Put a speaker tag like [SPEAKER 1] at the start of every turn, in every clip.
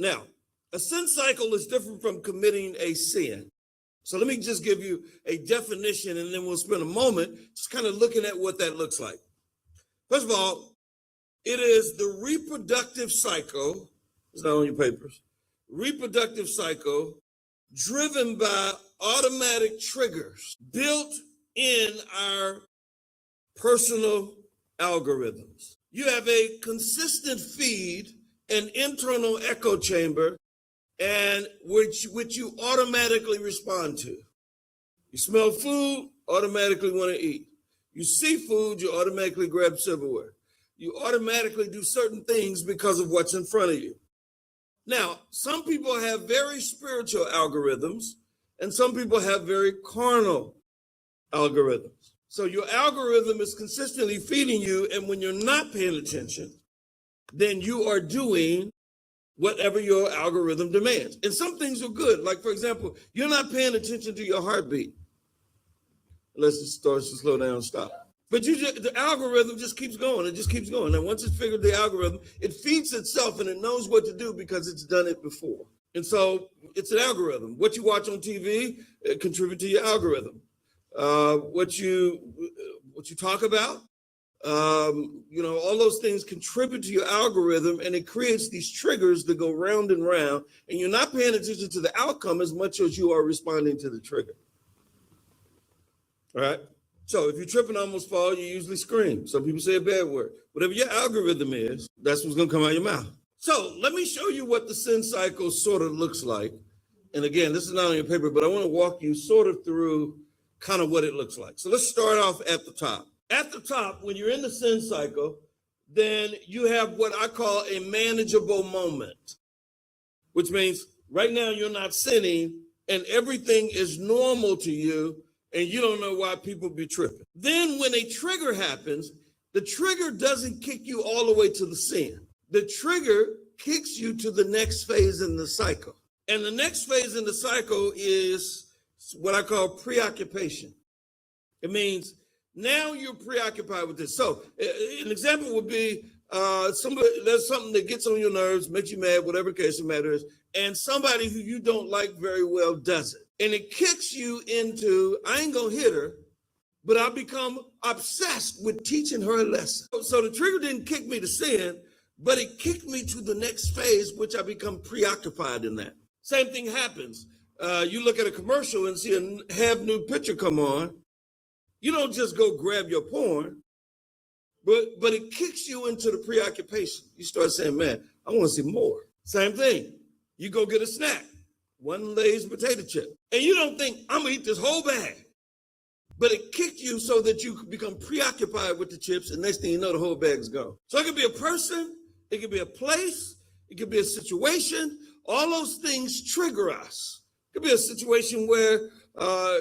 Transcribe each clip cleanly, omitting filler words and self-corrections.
[SPEAKER 1] Now, a sin cycle is different from committing a sin. So let me just give you a definition, and then we'll spend a moment just kind of looking at what that looks like. First of all, it is the reproductive cycle, it's not on your papers, reproductive cycle driven by automatic triggers built in our personal algorithms. You have a consistent feed, an internal echo chamber, and which you automatically respond to. You smell food, automatically want to eat. You see food, you automatically grab silverware. You automatically do certain things because of what's in front of you. Now, some people have very spiritual algorithms, and some people have very carnal algorithms. So your algorithm is consistently feeding you, and when you're not paying attention, then you are doing whatever your algorithm demands. And some things are good. Like, for example, you're not paying attention to your heartbeat unless it starts to slow down and stop. But the algorithm just keeps going. It just keeps going. And once it's figured the algorithm, it feeds itself and it knows what to do because it's done it before. And so it's an algorithm. What you watch on TV contributes to your algorithm. What you talk about, all those things contribute to your algorithm, and it creates these triggers that go round and round, and you're not paying attention to the outcome as much as you are responding to the trigger. All right. So if you trip and almost fall, you usually scream. Some people say a bad word. Whatever your algorithm is, that's what's going to come out of your mouth. So let me show you what the sin cycle sort of looks like. And again, this is not on your paper, but I want to walk you sort of through kind of what it looks like. So let's start off at the top. At the top, when you're in the sin cycle, then you have what I call a manageable moment, which means right now you're not sinning and everything is normal to you and you don't know why people be tripping. Then when a trigger happens, the trigger doesn't kick you all the way to the sin. The trigger kicks you to the next phase in the cycle. And the next phase in the cycle is what I call preoccupation. It means now you're preoccupied with this. So an example would be there's something that gets on your nerves, makes you mad, whatever case the matter is, and somebody who you don't like very well does it. And it kicks you into, I ain't gonna hit her, but I become obsessed with teaching her a lesson. So the trigger didn't kick me to sin, but it kicked me to the next phase, which I become preoccupied in that. Same thing happens. You look at a commercial and see a have new picture come on. You don't just go grab your porn, but it kicks you into the preoccupation. You start saying, man, I want to see more. Same thing. You go get a snack, one Lay's potato chip, and you don't think, I'm going to eat this whole bag. But it kicked you so that you become preoccupied with the chips, and next thing you know, the whole bag is gone. So it could be a person, it could be a place, it could be a situation. All those things trigger us. It could be a situation where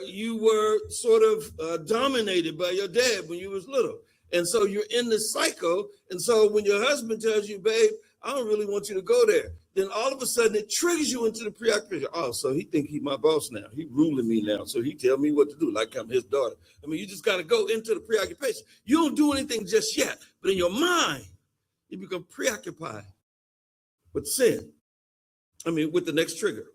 [SPEAKER 1] you were sort of dominated by your dad when you was little. And so you're in this cycle. And so when your husband tells you, babe, I don't really want you to go there, then all of a sudden it triggers you into the preoccupation. Oh, so he think he my boss now. He ruling me now. So he tell me what to do like I'm his daughter. I mean, you just got to go into the preoccupation. You don't do anything just yet, but in your mind, you become preoccupied with sin. With the next trigger.